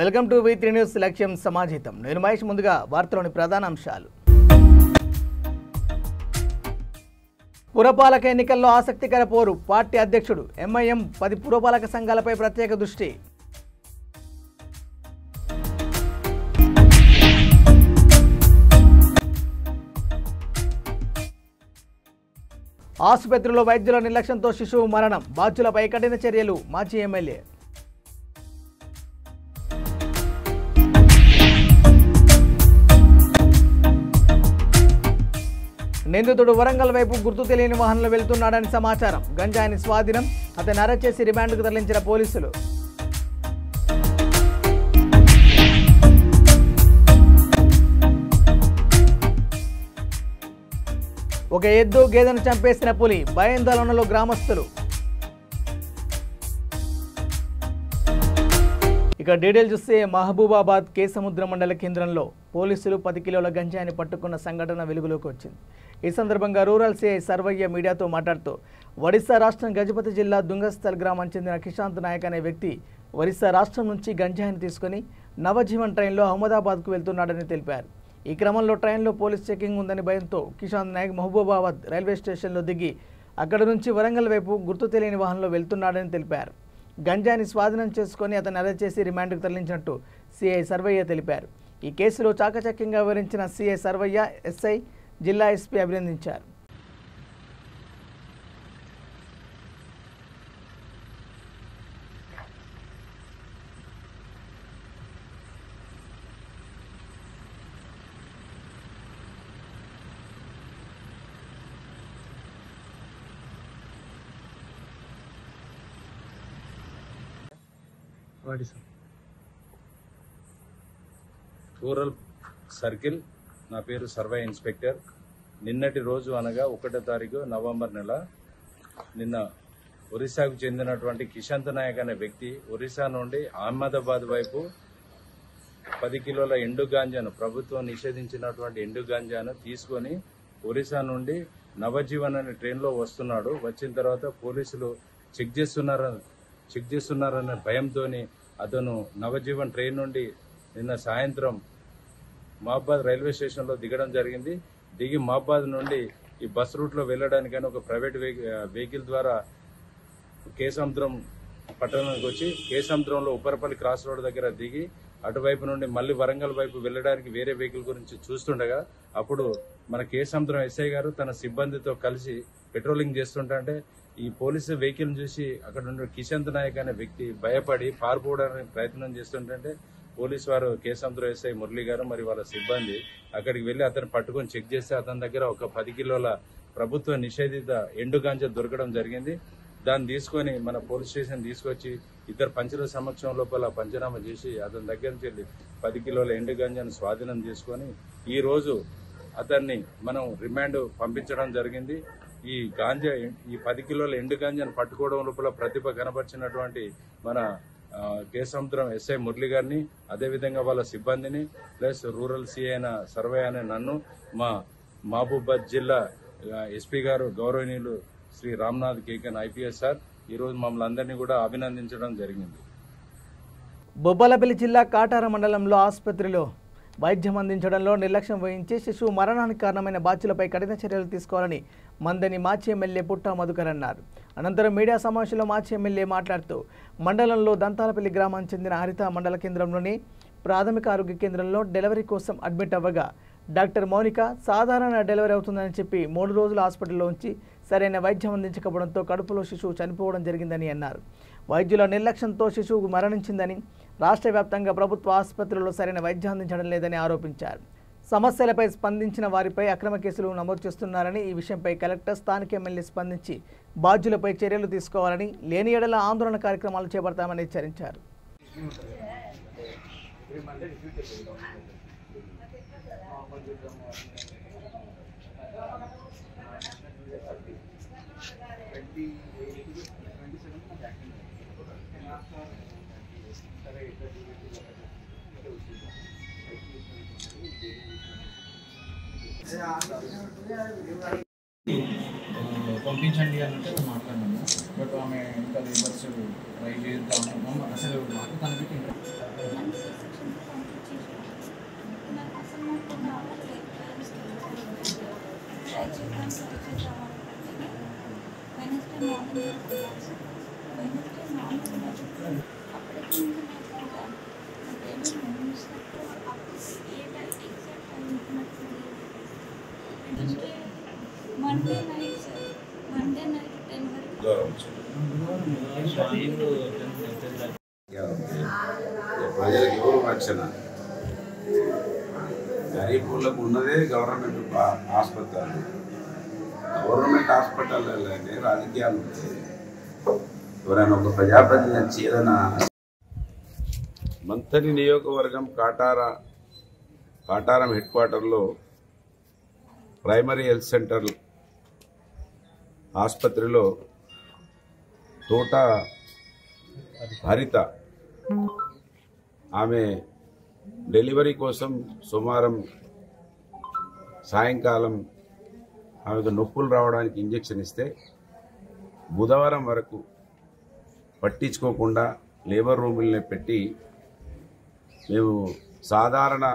Welcome to V3 news లక్ష్యం సమాజితం. నేను మహేష్. ముందుగా వార్తలోని ప్రధాన అంశాలు. పురపాలక ఎన్నికల్లో ఆసక్తికర పోరు. పార్టీ అధ్యక్షుడు MIM 10 పురపాలక సంఘాలపై ప్రత్యేక దృష్టి. ఆసుపత్రిలో వైద్యుల నిర్లక్ష్యంతో శిశువు మరణం. బాధ్యులపై కఠిన చర్యలు. మాజీ ఎమ్మెల్యే. నిందితుడు వరంగల్ వైపు గుర్తు తెలియని వాహనంలో వెళ్తున్నాడని సమాచారం. గంజాయిని స్వాధీనం. అతన్ని అరెస్ట్ చేసి రిమాండ్కు తరలించిన పోలీసులు. ఒక ఎద్దు గేదెను చంపేసిన పులి. భయాందోళనలో గ్రామస్తులు. ఇక డీటెయిల్ చూస్తే మహబూబాబాద్ కేసముద్ర మండల కేంద్రంలో పోలీసులు 10 కిలోల గంజాయిని పట్టుకున్న సంఘటన వెలుగులోకి వచ్చింది. ఈ సందర్భంగా రూరల్ సిఐ సర్వయ్య మీడియాతో మాట్లాడుతూ ఒడిశా రాష్ట్రం గజపతి జిల్లా దుంగస్థల్ గ్రామం చెందిన కిషాంత్ నాయక్ అనే వ్యక్తి ఒడిశా రాష్ట్రం నుంచి గంజాయిని తీసుకుని నవజీవన్ ట్రైన్లో అహ్మదాబాద్కు వెళ్తున్నాడని తెలిపారు. ఈ క్రమంలో ట్రైన్లో పోలీస్ చెకింగ్ ఉందని భయంతో కిషాంత్ నాయక్ మహబూబాబాద్ రైల్వే స్టేషన్లో దిగి అక్కడి నుంచి వరంగల్ వైపు గుర్తు తెలియని వాహనంలో వెళ్తున్నాడని తెలిపారు. గంజాయిని స్వాధీనం చేసుకుని అతన్ని అరెస్ట్ చేసి రిమాండ్కు తరలించినట్టు సిఐ సర్వయ్య తెలిపారు. ఈ కేసులో చాకచక్యంగా వివరించిన సిఐ సర్వయ్య ఎస్ఐ జిల్లా ఎస్పీ అభినందించారు. Rural circle. నా పేరు సర్వే ఇన్స్పెక్టర్. నిన్నటి రోజు అనగా 1వ తారీఖు నవంబర్ నెల నిన్న ఒరిస్సాకు చెందినటువంటి కిషాంత్ నాయక్ అనే వ్యక్తి ఒరిస్సా నుండి అహ్మదాబాద్ వైపు 10 కిలోల ఎండు గాంజాను, ప్రభుత్వం నిషేధించినటువంటి ఎండు గాంజాను తీసుకొని ఒరిస్సా నుండి నవజీవన్ అనే ట్రైన్లో వస్తున్నాడు. వచ్చిన తర్వాత పోలీసులు చెక్ చేస్తున్నారనే భయంతో అతను నవజీవన్ ట్రైన్ నుండి నిన్న సాయంత్రం మహబాద్ రైల్వే స్టేషన్లో దిగడం జరిగింది. దిగి మహబాద్ నుండి ఈ బస్ రూట్లో వెళ్ళడానికని ఒక ప్రైవేట్ వెహికల్ ద్వారా కేసముద్రం పట్టణానికి వచ్చి కేసముద్రంలో ఉప్పరపల్లి క్రాస్ రోడ్ దగ్గర దిగి అటువైపు నుండి మళ్ళీ వరంగల్ వైపు వెళ్ళడానికి వేరే వెహికల్ గురించి చూస్తుండగా అప్పుడు మన కేసముద్రం ఎస్ఐ గారు తన సిబ్బందితో కలిసి పెట్రోలింగ్ చేస్తుంటే ఈ పోలీసు వెహికల్ చూసి అక్కడ ఉన్న కిషాంత్ నాయక్ అనే వ్యక్తి భయపడి పారిపోవడానికి ప్రయత్నం చేస్తుంటే పోలీసు వారు కేసముద్రం ఎస్ఐ మురళి గారు మరి వాళ్ళ సిబ్బంది అక్కడికి వెళ్లి అతను పట్టుకొని చెక్ చేస్తే అతని దగ్గర ఒక 10 కిలోల ప్రభుత్వ నిషేధిత ఎండు గాంజా దొరకడం జరిగింది. దాన్ని తీసుకొని మన పోలీస్ స్టేషన్ తీసుకొచ్చి ఇద్దరు పంచుల సమక్షం లోపల పంచనామా చేసి అతని దగ్గర నుంచి వెళ్ళి 10 కిలోల ఎండు గాంజాను స్వాధీనం చేసుకొని ఈ రోజు అతన్ని మనం రిమాండ్ పంపించడం జరిగింది. ఈ 10 కిలోల ఎండు గాంజాను పట్టుకోవడం లోపల ప్రతిభ కనబర్చినటువంటి మన కేసముద్రం ఎస్ఐ మురళి గారిని, అదేవిధంగా వాళ్ళ సిబ్బందిని, ప్లస్ రూరల్ సిఐ అయిన సర్వే అనే నన్ను, మా మహబూబాబాద్ జిల్లా ఎస్పీ గారు గౌరవనీయులు శ్రీ రామ్నాథ్ కేకన్ IPS సార్ ఈరోజు మమ్మల్ని అందరినీ కూడా అభినందించడం జరిగింది. బొబ్బలపల్లి జిల్లా కాటార మండలంలో ఆసుపత్రిలో వైద్యం అందించడంలో నిర్లక్ష్యం వహించి శిశువు మరణానికి కారణమైన బాధ్యులపై కఠిన చర్యలు తీసుకోవాలని మందని మాజీ ఎమ్మెల్యే పుట్టా మధుకర్ అన్నారు. అనంతరం మీడియా సమావేశంలో మాజీ ఎమ్మెల్యే మాట్లాడుతూ మండలంలో దంతాలపల్లి గ్రామానికి చెందిన హరిత మండల కేంద్రంలోని ప్రాథమిక ఆరోగ్య కేంద్రంలో డెలివరీ కోసం అడ్మిట్ అవ్వగా డాక్టర్ మౌనిక సాధారణ డెలివరీ అవుతుందని చెప్పి 3 రోజులు హాస్పిటల్లో ఉంచి సరైన వైద్యం అందించకపోవడంతో కడుపులో శిశువు చనిపోవడం జరిగిందని అన్నారు. వైద్యుల నిర్లక్ష్యంతో శిశువు మరణించిందని, రాష్ట్ర వ్యాప్తంగా ప్రభుత్వ ఆసుపత్రుల్లో సరైన వైద్యం అందించడం లేదని ఆరోపించారు. సమస్యలపై స్పందించిన వారిపై అక్రమ కేసులు నమోదు చేస్తున్నారని, ఈ విషయంపై కలెక్టర్, స్థానిక ఎమ్మెల్యే స్పందించి బాధ్యులపై చర్యలు తీసుకోవాలని, లేని ఎడల ఆందోళన కార్యక్రమాలు చేపడతామని హెచ్చరించారు. పంపించండి అంటే మాట్లాడినాము. బట్ ఆమె ఇంకా లేబర్స్ ట్రై చేద్దాము అసలు మాకు కనిపించింది. ప్రజలకు ఎవరు రక్షణ? గరీబులకు ఉన్నదే గవర్నమెంట్ హాస్పిటల్. గవర్నమెంట్ హాస్పిటల్లోనే రాజకీయాలు ఉంటాయి. ఎవరైనా ఒక ప్రజాప్రతినిధి వచ్చి ఏదైనా మంథని నియోజకవర్గం కాటారం హెడ్ క్వార్టర్లో ప్రైమరీ హెల్త్ సెంటర్ ఆసుపత్రిలో తోట హరిత ఆమె డెలివరీ కోసం సోమవారం సాయంకాలం ఆమెకు నొప్పులు రావడానికి ఇంజెక్షన్ ఇస్తే బుధవారం వరకు పట్టించుకోకుండా లేబర్ రూముల్ని పెట్టి మేము సాధారణ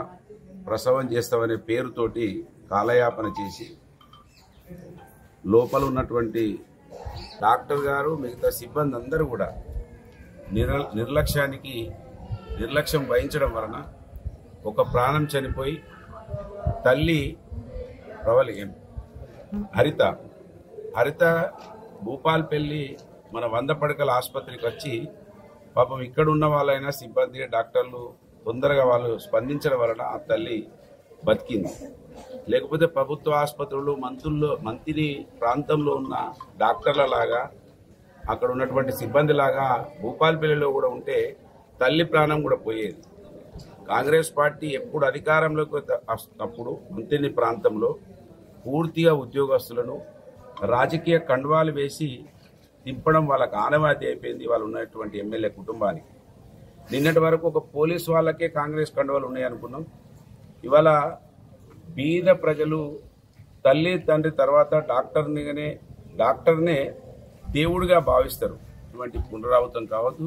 ప్రసవం చేస్తామనే పేరుతోటి కాలయాపన చేసి లోపల ఉన్నటువంటి డాక్టర్ గారు మిగతా సిబ్బంది అందరూ కూడా నిర్లక్ష్యం వహించడం వలన ఒక ప్రాణం చనిపోయి తల్లి ప్రవలి హరిత భూపాల్పల్లి మన 100 పడకల ఆసుపత్రికి వచ్చి పాపం ఇక్కడ ఉన్న వాళ్ళైనా సిబ్బంది డాక్టర్లు తొందరగా వాళ్ళు స్పందించడం వలన ఆ తల్లి బతికింది. లేకపోతే ప్రభుత్వ ఆసుపత్రులు మంత్రి ప్రాంతంలో ఉన్న డాక్టర్ల లాగా అక్కడ ఉన్నటువంటి సిబ్బంది లాగా భూపాల్పల్లిలో కూడా ఉంటే తల్లి ప్రాణం కూడా పోయేది. కాంగ్రెస్ పార్టీ ఎప్పుడు అధికారంలోకి వస్తున్నప్పుడు మంత్రి ప్రాంతంలో పూర్తిగా ఉద్యోగస్తులను రాజకీయ కండువాలు వేసి తిప్పడం వాళ్ళకి ఆనవాయితీ అయిపోయింది వాళ్ళు ఉన్నటువంటి ఎమ్మెల్యే కుటుంబానికి. నిన్నటి వరకు ఒక పోలీసు వాళ్ళకే కాంగ్రెస్ కండువాలు ఉన్నాయనుకున్నాం. ఇవాళ బీద ప్రజలు తల్లి తండ్రి తర్వాత డాక్టర్నే దేవుడిగా భావిస్తారు. ఇటువంటి పునరావృతం కావద్దు.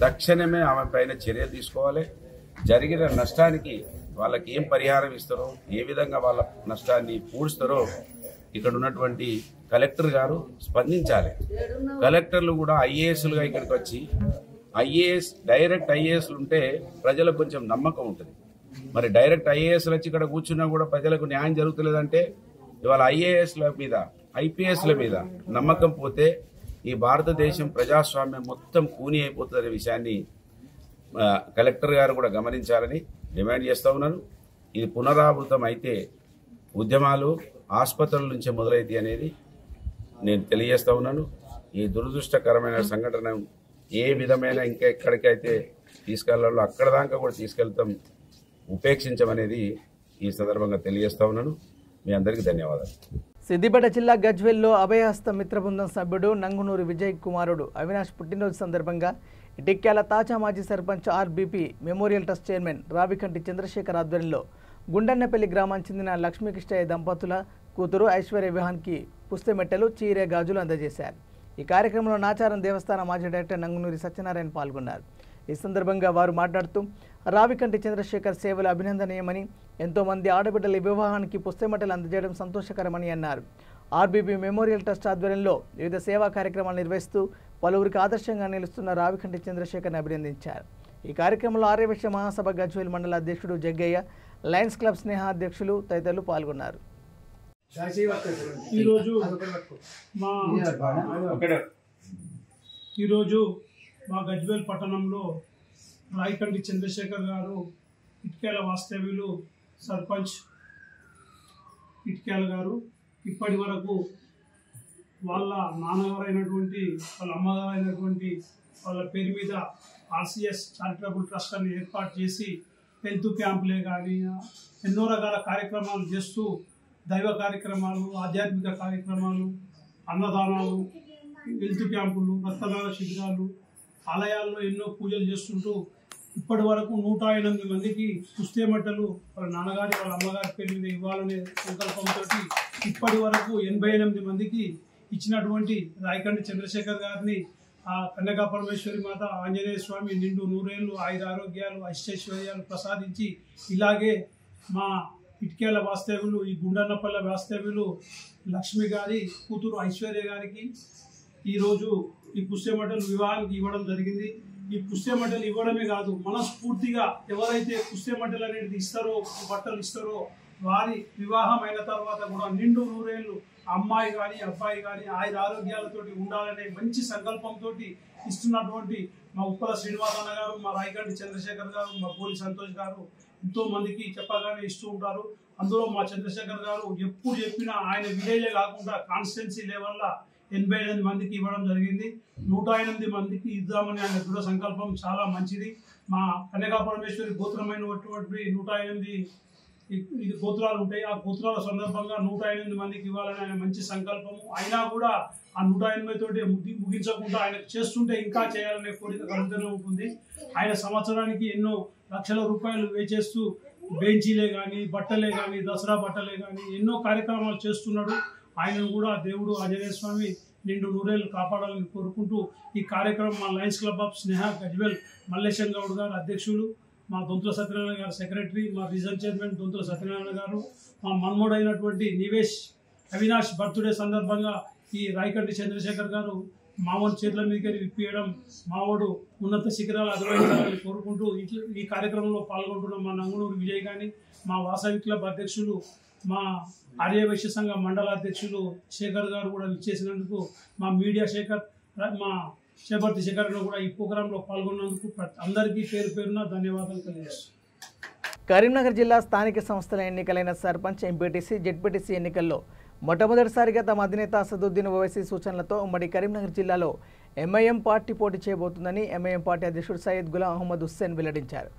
తక్షణమే ఆమె పైన చర్యలు తీసుకోవాలి. జరిగిన నష్టానికి వాళ్ళకి ఏం పరిహారం ఇస్తారో, ఏ విధంగా వాళ్ళ నష్టాన్ని పూడుస్తారో ఇక్కడ ఉన్నటువంటి కలెక్టర్ గారు స్పందించాలి. కలెక్టర్లు కూడా ఐఏఎస్లుగా ఇక్కడికి వచ్చి డైరెక్ట్ ఐఏఎస్లు ఉంటే ప్రజలకు కొంచెం నమ్మకం ఉంటుంది. మరి డైరెక్ట్ ఐఏఎస్లు వచ్చి ఇక్కడ కూర్చున్నా కూడా ప్రజలకు న్యాయం జరుగుతలేదంటే ఇవాళ ఐఏఎస్ల మీద ఐపీఎస్ల మీద నమ్మకం పోతే ఈ భారతదేశం ప్రజాస్వామ్యం మొత్తం కూని అయిపోతుందనే విషయాన్ని కలెక్టర్ గారు కూడా గమనించాలని డిమాండ్ చేస్తూ ఉన్నాను. ఇది పునరావృతం అయితే ఉద్యమాలు ఆసుపత్రుల నుంచే మొదలైతాయి అనేది నేను తెలియజేస్తూ ఉన్నాను. ఈ దురదృష్టకరమైన సంఘటన ఏ విధమైన ఇంకా ఎక్కడికైతే తీసుకెళ్లాలో అక్కడ దాకా కూడా తీసుకెళ్తాం, ఉపేక్షించమనేది ఈ సందర్భంగా తెలియజేస్తా ఉన్నాను. మీ అందరికీ ధన్యవాదాలు. సిద్దిపేట జిల్లా గజ్వెల్లో అభయహస్త మిత్ర బృందం సభ్యుడు నంగునూరి విజయ్ కుమారుడు అవినాష్ పుట్టినరోజు సందర్భంగా ఇటిక్యాల తాజా మాజీ sarpanch RBP memorial trust chairman Ravikanti Chandrashekar ఆధ్వర్యంలో గుండన్నపల్లి గ్రామానికి చెందిన లక్ష్మీకృష్ణయ్య దంపతుల కూతురు ఐశ్వర్య విహాన్కి పుస్తమెట్టెలు, చీరె, గాజులు అందజేశారు. ఈ కార్యక్రమంలో నాచారం దేవస్థానం మాజీ డైరెక్టర్ నంగునూరి సత్యనారాయణ పాల్గొన్నారు. ఈ సందర్భంగా వారు మాట్లాడుతూ రావికంటి చంద్రశేఖర్ సేవలు అభినందనీయమని, ఎంతోమంది ఆడబిడ్డల వివాహానికి పుస్తమెట్టలు అందజేయడం సంతోషకరమని అన్నారు. ఆర్బీబీ మెమోరియల్ ట్రస్ట్ ఆధ్వర్యంలో వివిధ సేవా కార్యక్రమాలు నిర్వహిస్తూ పలువురికి ఆదర్శంగా నిలుస్తున్న రావికంటి చంద్రశేఖర్ని అభినందించారు. ఈ కార్యక్రమంలో ఆర్యవైశ్య మహాసభ గజ్వేల్ మండల అధ్యక్షుడు జగ్గయ్య, లయన్స్ క్లబ్ స్నేహ అధ్యక్షులు తదితరులు పాల్గొన్నారు. ఈరోజు మా గజ్వేల్ పట్టణంలో రావికంటి చంద్రశేఖర్ గారు ఇటిక్యాల వాస్తవ్యులు సర్పంచ్ ఇటిక్యాల గారు ఇప్పటి వరకు వాళ్ళ నాన్నగారు అయినటువంటి వాళ్ళ అమ్మగారు అయినటువంటి వాళ్ళ పేరు మీద ఆర్సిఎస్ చారిటబుల్ ట్రస్ట్ అని ఏర్పాటు చేసి హెల్త్ క్యాంపులే కానీ ఎన్నో రకాల కార్యక్రమాలు చేస్తూ దైవ కార్యక్రమాలు, ఆధ్యాత్మిక కార్యక్రమాలు, అన్నదానాలు, హెల్త్ క్యాంపులు, రక్తదాన శిబిరాలు, ఆలయాల్లో ఎన్నో పూజలు చేస్తుంటూ ఇప్పటి వరకు 108 మందికి పుస్తమెట్టలు వాళ్ళ నాన్నగారి వాళ్ళ అమ్మగారి పేరు మీద ఇవ్వాలనే సంకల్పంతో ఇప్పటి వరకు 88 మందికి ఇచ్చినటువంటి రావికంటి చంద్రశేఖర్ గారిని ఆ కన్యకా పరమేశ్వరి మాత ఆంజనేయ స్వామి నిండు 100 ఏళ్ళు ఆయుధ ఆరోగ్యాలు ఐశ్వర్యాలు ప్రసాదించి ఇలాగే మా ఇటిక్యాల వాస్తవ్యులు ఈ గుండన్నపల్లి వాస్తవ్యులు లక్ష్మి గారి కూతురు ఐశ్వర్య గారికి ఈరోజు ఈ పుస్తమెట్టలు వివాహానికి ఇవ్వడం జరిగింది. ఈ పుస్తమెట్టలు ఇవ్వడమే కాదు, మనస్ఫూర్తిగా ఎవరైతే పుస్తమెట్టలు అనేది ఇస్తారో, బట్టలు ఇస్తారో వారి వివాహం అయిన తర్వాత కూడా నిండు 100 ఏళ్ళు అమ్మాయి కానీ అబ్బాయి కానీ ఆయన ఆరోగ్యాలతోటి ఉండాలనే మంచి సంకల్పంతో ఇస్తున్నటువంటి మా ఉప్పల శ్రీనివాసన్న గారు, మా రాయగంటి చంద్రశేఖర్ గారు, మా పోలి సంతోష్ గారు ఎంతో మందికి చెప్పగానే ఇస్తూ ఉంటారు. అందులో మా చంద్రశేఖర్ గారు ఎప్పుడు చెప్పినా ఆయన విలేజే కాకుండా కాన్స్టిట్యున్సీ లెవెల్లో 88 మందికి ఇవ్వడం జరిగింది. 108 మందికి ఇద్దామని ఆయన దృఢ సంకల్పం చాలా మంచిది. మా కన్యకా పరమేశ్వరి గోత్రమైనటువంటి 108 గోత్రాలు ఉంటాయి. ఆ గోత్రాల సందర్భంగా 108 మందికి ఇవ్వాలని ఆయన మంచి సంకల్పము. అయినా కూడా ఆ 108 తోటి ముగించకుండా ఆయనకు చేస్తుంటే ఇంకా చేయాలనే కోరిక కలుగుతూనే ఉంటుంది. ఆయన సంవత్సరానికి ఎన్నో లక్షల రూపాయలు వేచేస్తూ బెంచీలే కానీ, బట్టలే కానీ, దసరా బట్టలే కానీ ఎన్నో కార్యక్రమాలు చేస్తున్నాడు. ఆయనను కూడా దేవుడు ఆంజనేయ స్వామి నిండు నూరేళ్ళు కాపాడాలని కోరుకుంటూ ఈ కార్యక్రమం మా లయన్స్ క్లబ్ ఆఫ్ స్నేహ గజ్వెల్ మల్లేశం గౌడ్ గారు అధ్యక్షులు, మా దొంతుల సత్యనారాయణ గారు సెక్రటరీ, మా రీజన్ చైర్మన్ దొంతుల సత్యనారాయణ గారు, మా మన్మోడైనటువంటి నివేష్ అవినాష్ బర్త్డే సందర్భంగా ఈ రాయకంటి చంద్రశేఖర్ గారు మావోడు చేతుల మీదకి విప్పియడం, మావోడు ఉన్నత శిఖరాలు అధిరోహించాలని కోరుకుంటూ ఈ కార్యక్రమంలో పాల్గొంటున్న మా నంగునూరు విజయ్ కానీ, మా వాసవి క్లబ్ అధ్యక్షులు, మా ఆర్యవైశ్య సంఘ మండల అధ్యక్షులు శేఖర్ గారు కూడా ఇచ్చేసినందుకు, మా మీడియా శేఖర్, మా చేపర్తి శేఖర్ కూడా ఈ ప్రోగ్రాంలో పాల్గొన్నందుకు అందరికీ పేరు పేరున ధన్యవాదాలు తెలియజేస్తున్నాను. కరీంనగర్ జిల్లా స్థానిక సంస్థల ఎన్నికలైన సర్పంచ్, ఎంపీటీసీ, జెడ్పీటీసీ ఎన్నికల్లో మొట్టమొదటిసారిగా తమ అధినేత అసదుద్దీన్ ఓవైసీ సూచనలతో ఉమ్మడి కరీంనగర్ జిల్లాలో ఎంఐఎం పార్టీ పోటీ చేయబోతుందని ఎంఐఎం పార్టీ అధ్యక్షుడు సయ్యద్ గులాం అహ్మద్ హుస్సేన్ వెల్లడించారు.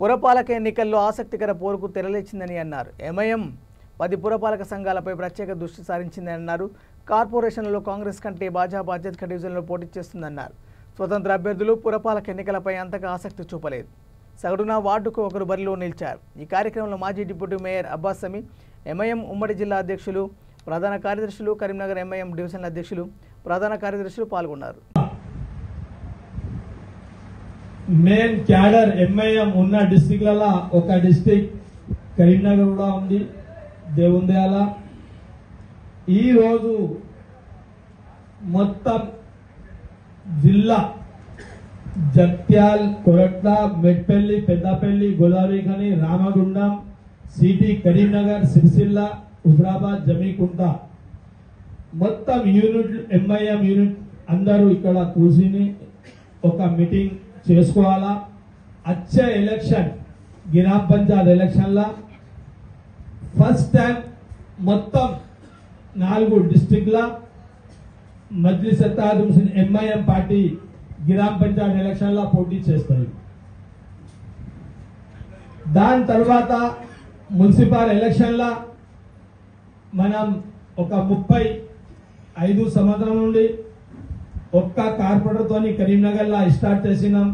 పురపాలక ఎన్నికల్లో ఆసక్తికర పోరుకు తెరలేచిందని అన్నారు. ఎంఐఎం 10 పురపాలక సంఘాలపై ప్రత్యేక దృష్టి సారించిందని అన్నారు. కార్పొరేషన్లలో కాంగ్రెస్ కంటే భాజపా అత్యధిక డివిజన్లో పోటీ చేస్తుందన్నారు. స్వతంత్ర అభ్యర్థులు పురపాలక ఎన్నికలపై అంతగా ఆసక్తి చూపలేదు. సగటున వార్డుకు ఒకరు బరిలో నిలిచారు. ఈ కార్యక్రమంలో మాజీ డిప్యూటీ మేయర్ అబ్బాస్ సమీ, ఎంఐఎం ఉమ్మడి జిల్లా అధ్యక్షులు, ప్రధాన కార్యదర్శులు, కరీంనగర్ ఎంఐఎం డివిజన్ల అధ్యక్షులు, ప్రధాన కార్యదర్శులు పాల్గొన్నారు. మెయిన్ క్యాడర్ ఎంఐఎం ఉన్న డిస్ట్రిక్ట్లలో ఒక డిస్ట్రిక్ట్ కరీంనగర్ కూడా ఉంది, దేవుందేయాల. ఈరోజు మొత్తం జిల్లా జగిత్యాల, కొరట్ల, మెట్పల్లి, పెద్దపల్లి, గోదావరిఖని, రామగుండం, సిటీ, కరీంనగర్, సిరిసిల్ల, హుజరాబాద్, జమీకుంట మొత్తం యూనిట్ ఎంఐఎం యూనిట్ అందరూ ఇక్కడ కూర్చుని ఒక మీటింగ్ చేసుకోవాలా. వచ్చే ఎలక్షన్ గ్రామ పంచాయత్ ఎలక్షన్లా ఫస్ట్ టైం మొత్తం 4 డిస్ట్రిక్ట్ల మజ్లిస్ ఇత్తెహాద్ ముస్లిం ఎంఐఎం పార్టీ గ్రామ పంచాయత్ ఎలక్షన్లా పోటీ చేస్తాయి. దాని తర్వాత మున్సిపల్ ఎలక్షన్లా మనం ఒక 35 సంవత్సరం నుండి ఒక్క కార్పొరేటర్తో కరీంనగర్లో స్టార్ట్ చేసినాం.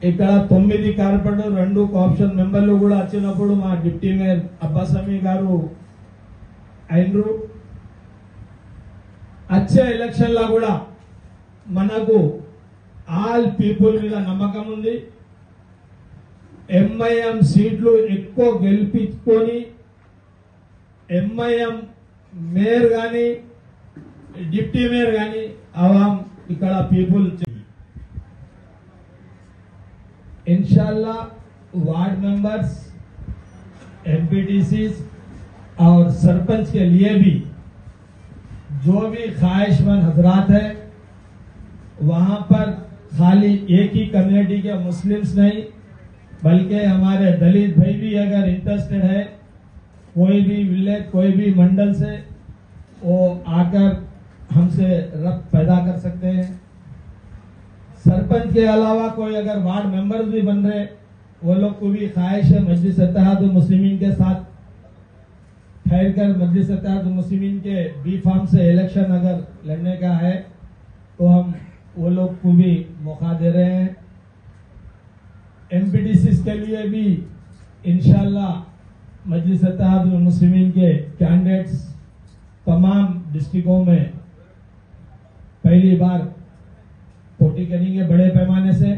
ఇక్కడ 9 కార్పొరేటర్, 2 కోఆప్షన్ మెంబర్లు కూడా వచ్చినప్పుడు మా డిప్యూటీ మేయర్ అబ్బాస్ సమీ గారు అయినరు. వచ్చే ఎలక్షన్లో కూడా మనకు ఆల్ పీపుల్ మీద నమ్మకం ఉంది. ఎంఐఎం సీట్లు ఎక్కువ గెలిపించుకొని ఎంఐఎం మేయర్ కానీ డిప్యూటీ మేయర్ కానీ అవాం ఇక్కడ పీపుల్ इंशाल्लाह वार्ड मेंबर्स, एमपीटीसी और सरपंच के लिए भी जो भी ख्वाहिशमंद हजरात है वहां पर खाली एक ही कम्युनिटी के मुस्लिम्स नहीं बल्कि हमारे दलित भाई भी अगर इंटरेस्टेड है, कोई भी विलेज, कोई भी मंडल से वो आकर हमसे रब्त पैदा कर सकते हैं. सरपंच के अलावा कोई अगर वार्ड मेंबर्स भी बन रहे, वो लोग को भी ख्वाहिश है मजलिस इत्तेहाद मुस्लिमीन के साथ ठहर कर मजलिस इत्तेहाद मुस्लिमीन के बी फार्म से इलेक्शन अगर लड़ने का है तो हम वो लोग को भी मौका दे रहे हैं. एमपीटीसी के लिए भी इंशाल्लाह मजलिस इत्तेहाद मुस्लिमीन के कैंडिडेट्स तमाम डिस्ट्रिक्टों में पहली बार पोटी करेंगे बड़े पैमाने से.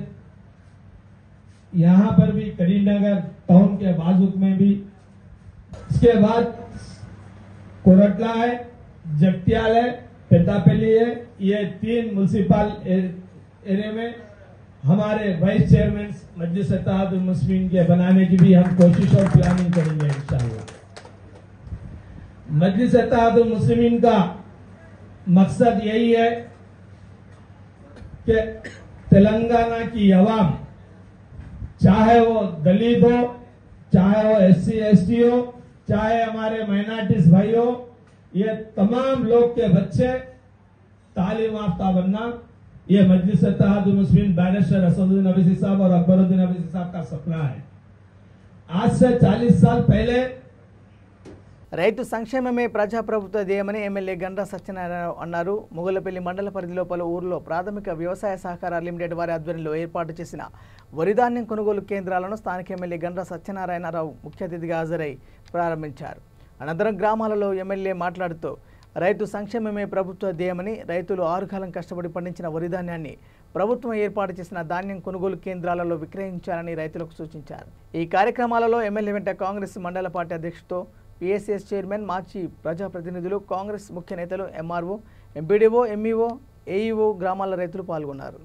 यहां पर भी करीमनगर टाउन के बाजुक में भी, इसके बाद कोरटला है, जगत्याल है, पेद्दापल्ली है. ये 3 म्युनिसिपल एरिया में हमारे वाइस चेयरमैन मजलिस इत्तेहाद मुस्लिमीन के बनाने की भी हम कोशिश और प्लानिंग करेंगे इंशाअल्लाह. मजलिस इत्तेहादुल मुस्लिमीन का मकसद यही है कि तेलंगाना की अवाम, चाहे वो दलित हो, चाहे वो SC ST हो, चाहे हमारे माइनॉरिटीज भाई हो, ये तमाम लोग के बच्चे तालीम याफ्ता बनना, ये मजलिस इत्तेहादुल मुस्लिमीन बैरिस्टर असदुद्दीन अवीसी साहब और अकबरुद्दीन अवीसी साहब का सपना है। आज से 40 साल पहले రైతు సంక్షేమమే ప్రజాప్రభుత్వ ధ్యేయమని ఎమ్మెల్యే గండ్ర సత్యనారాయణ అన్నారు. ముగులపల్లి మండల పరిధిలో పలు ఊర్లో ప్రాథమిక వ్యవసాయ సహకార లిమిటెడ్ వారి ఆధ్వర్యంలో ఏర్పాటు చేసిన వరి ధాన్యం కొనుగోలు కేంద్రాలను స్థానిక ఎమ్మెల్యే గండ్ర సత్యనారాయణరావు ముఖ్య అతిథిగా హాజరై ప్రారంభించారు. అనంతరం గ్రామాలలో ఎమ్మెల్యే మాట్లాడుతూ రైతు సంక్షేమమే ప్రభుత్వ ధ్యేయమని, రైతులు 6 కాలం కష్టపడి పండించిన వరి ధాన్యాన్ని ప్రభుత్వం ఏర్పాటు చేసిన ధాన్యం కొనుగోలు కేంద్రాలలో విక్రయించాలని రైతులకు సూచించారు. ఈ కార్యక్రమాలలో ఎమ్మెల్యే వెంట కాంగ్రెస్ మండల పార్టీ అధ్యక్షుడితో PSS చైర్మన్, మాజీ ప్రజాప్రతినిధులు, కాంగ్రెస్ ముఖ్య నేతలు, MRO, MPDO, MEO, AEO, గ్రామాల రైతులు పాల్గొన్నారు.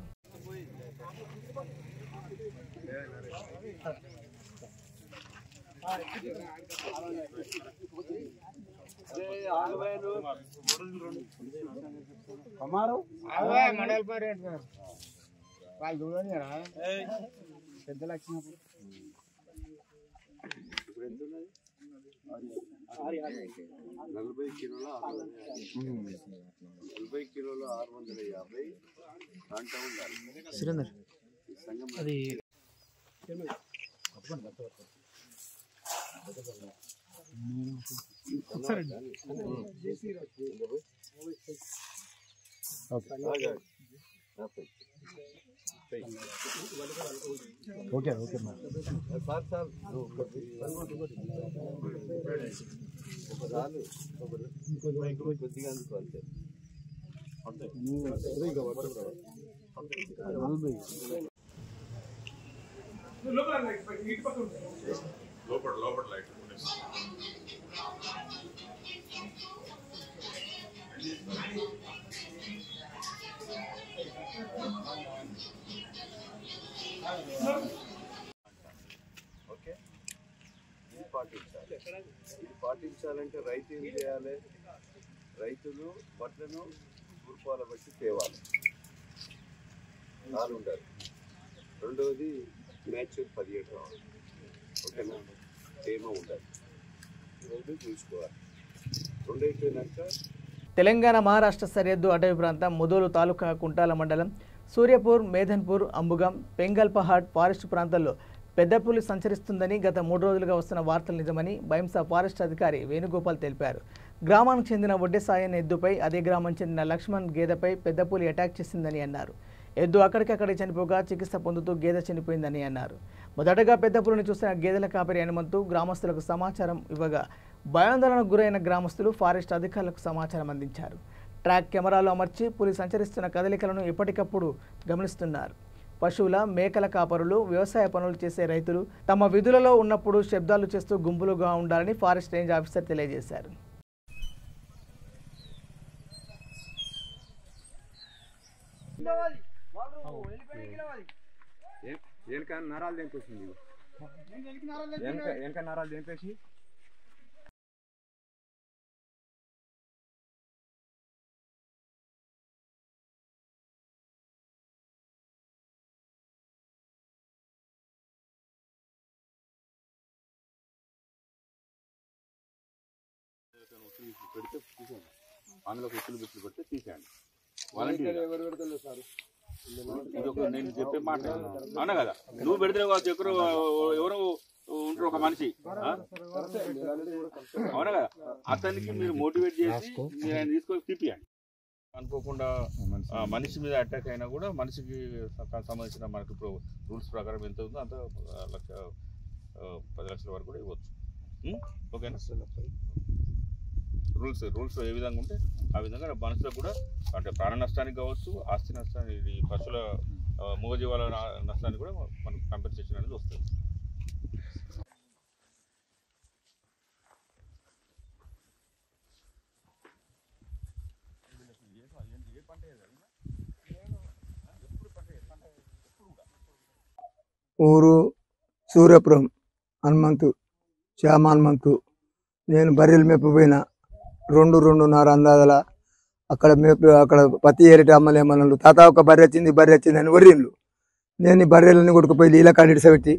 ఇది పాటించాలంటే రైతు ఏం చేయాలి? రైతులు వడ్లను తూర్పాల బట్టి తేవాలి, నాలుగు ఉండాలి. రెండవది న్యాచురల్ 17 రావాలి, ఓకేనా? తేమ ఉండాలి, రెండు చూసుకోవాలి. రెండు అయిపోయినాక తెలంగాణ మహారాష్ట్ర సరిహద్దు అటవీ ప్రాంతం ముదోలు తాలూకా కుంటాల మండలం సూర్యపూర్, మేధన్పూర్, అంబుగం, పెంగల్ పహాడ్ ఫారెస్ట్ ప్రాంతాల్లో పెద్ద పులి సంచరిస్తుందని గత 3 రోజులుగా వస్తున్న వార్తలు నిజమని బైంసా ఫారెస్ట్ అధికారి వేణుగోపాల్ తెలిపారు. గ్రామానికి చెందిన వడ్డెసాయన్ ఎద్దుపై, అదే గ్రామానికి చెందిన లక్ష్మణ్ గేదెపై పెద్ద పులి అటాక్ చేసిందని అన్నారు. ఎద్దు అక్కడికక్కడే చనిపోగా చికిత్స పొందుతూ గేదె చనిపోయిందని అన్నారు. మొదటగా పెద్ద పులిని చూసిన గేదెల కాపరి హనుమంతు గ్రామస్తులకు సమాచారం ఇవ్వగా భయాందోళనకు గురైన గ్రామస్తులు ఫారెస్ట్ అధికారులకు సమాచారం అందించారు. ట్రాక్ కెమెరాలు అమర్చి పులి సంచరిస్తున్న కదలికలను ఎప్పటికప్పుడు గమనిస్తున్నారు. పశువుల, మేకల కాపరులు, వ్యవసాయ పనులు చేసే రైతులు తమ విధులలో ఉన్నప్పుడు శబ్దాలు చేస్తూ గుంపులుగా ఉండాలని ఫారెస్ట్ రేంజ్ ఆఫీసర్ తెలియజేశారు. పెడితే తీసేయండి, అందులో కుట్లు బిట్లు పెడితే తీసేయండి. వాలంటీర్ ఇది ఒక నేను చెప్పే మాట అవునా కదా? నువ్వు పెడితే ఎవరో ఉంటారు, ఒక మనిషి అవునా కదా? అతనికి మీరు మోటివేట్ చేసి మీరు ఆయన తీసుకొని తీపియండి. అనుకోకుండా మనిషి మీద అటాక్ అయినా కూడా మనిషికి సంబంధించిన మనకి ఇప్పుడు రూల్స్ ప్రకారం ఎంత ఉందో అంత 10 లక్షల వరకు కూడా ఇవ్వచ్చు. ఓకేనా? రూల్స్ ఏ విధంగా ఉంటే ఆ విధంగా మనుషులకు కూడా, అంటే ప్రాణ నష్టానికి కావచ్చు, ఆస్తి నష్టానికి, పశువుల మూగజీవాల నష్టానికి కూడా మనకు కంపెన్సేషన్ అనేది వస్తుంది. ఊరు సూర్యపురం, హనుమంతు, శ్యామ హనుమంతు. నేను బర్రెలు మెప్పిపోయినా రెండున్నర అందాల అక్కడ అక్కడ పత్తి ఏరేటి అమ్మలు ఏమన్నా తాత ఒక బర్రె వచ్చింది అని వర్రిండ్లు. నేను ఈ బర్రెలన్నీ కొట్టుకుపోయి నీళ్ళ కాడిడిస పెట్టి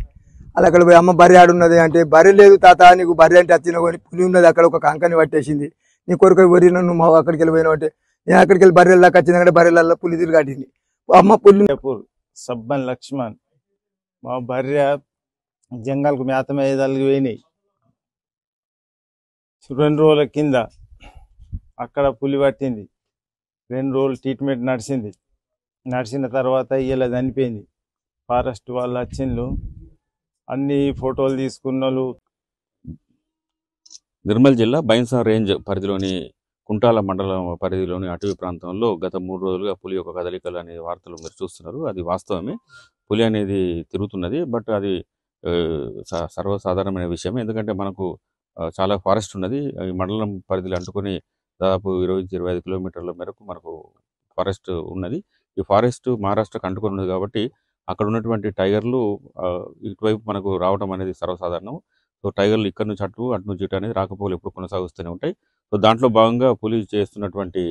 అలా అక్కడ పోయి అమ్మ బర్రె ఆడున్నది అంటే బర్రె లేదు తాత నీకు బర్రె అంటే వచ్చిన కొని పులి ఉన్నది అక్కడ ఒక కంకని పట్టేసింది నీ కొరకు వర్రిన నువ్వు అక్కడికి వెళ్ళిపోయినావు అంటే నేను అక్కడికి వెళ్ళి బర్రెల్లాకి వచ్చిందంటే బర్రెలలో పులి తిరిగి కట్టింది అమ్మ పులి. సబ్బన్ లక్ష్మణ్ మా భార్య జంగల్కు మేత మేదలకి పోయినాయి. 2 రోజుల కింద అక్కడ పులి పట్టింది. 2 రోజులు ట్రీట్మెంట్ నడిచిన తర్వాత ఇలా చనిపోయింది. ఫారెస్ట్ వాళ్ళు వచ్చిండ్రు, అన్ని ఫోటోలు తీసుకున్నారు. నిర్మల్ జిల్లా బైన్సా రేంజ్ పరిధిలోని కుంటాల మండలం పరిధిలోని అటవీ ప్రాంతంలో గత 3 రోజులుగా పులి యొక్క కదలికలు అనే వార్తలు మీరు చూస్తున్నారు. అది వాస్తవమే, పులి అనేది తిరుగుతున్నది. బట్ అది సర్వసాధారణమైన విషయమే, ఎందుకంటే మనకు చాలా ఫారెస్ట్ ఉన్నది. ఈ మండలం పరిధిలో అంటుకొని దాదాపు 20-25 కిలోమీటర్ల మేరకు మనకు ఫారెస్ట్ ఉన్నది. ఈ ఫారెస్ట్ మహారాష్ట్రకు అంటుకొని ఉన్నది కాబట్టి అక్కడ ఉన్నటువంటి టైగర్లు ఇటువైపు మనకు రావడం అనేది సర్వసాధారణం. సో టైగర్లు ఇక్కడ నుంచి అటు నుంచి ఇటు అనేది రాకపోకలు ఎప్పుడు కొనసాగుతూనే ఉంటాయి. సో దాంట్లో భాగంగా పులి చేస్తున్నటువంటి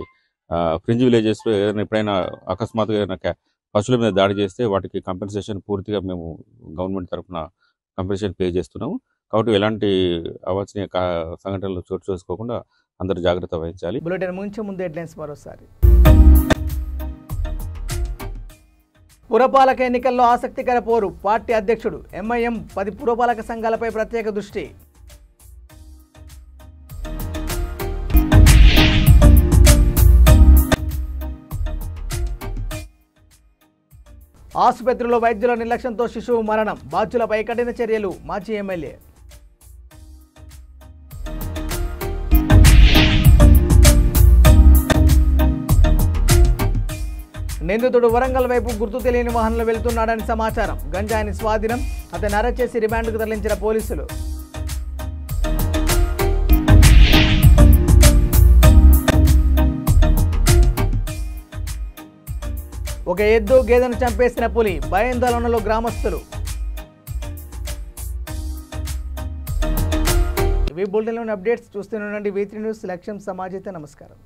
ఫ్రింజ్ విలేజెస్లో ఏదైనా ఎప్పుడైనా అకస్మాత్తుగా ఏదైనా పశువుల మీద దాడి చేస్తే వాటికి కంపెన్సేషన్ పూర్తిగా మేము గవర్నమెంట్ తరఫున కంపెన్సేషన్ పే చేస్తున్నాము. కాబట్టి ఎలాంటి అవాంఛనీయ సంఘటనలు చోటు చేసుకోకుండా అందరూ జాగ్రత్త వహించాలి. బులెటిన్ ముంచే ముందు హెడ్లైన్స్ మరోసారి. పురపాలక ఎన్నికల్లో ఆసక్తికర పోరు. పార్టీ అధ్యక్షుడు ఎంఐఎం 10 పురపాలక సంఘాలపై ప్రత్యేక దృష్టి. ఆసుపత్రిలో వైద్యుల నిర్లక్ష్యంతో శిశువు మరణం. బాధ్యులపై కఠిన చర్యలు. మాజీ ఎమ్మెల్యే. నిందితుడు వరంగల్ వైపు గుర్తు తెలియని వాహనంలో వెళ్తున్నాడని సమాచారం. గంజాయిని స్వాధీనం. అతను అరెస్ట్ చేసి రిమాండ్కు తరలించిన పోలీసులు. ఒక ఎద్దు గేదెను చంపేసిన పులి. భయాందోళనలో గ్రామస్తులు. ఇవి బులెటిన్లోని అప్డేట్స్. చూస్తూనే ఉండండి V3 న్యూస్. లక్ష్యం సమాజైతే. నమస్కారం.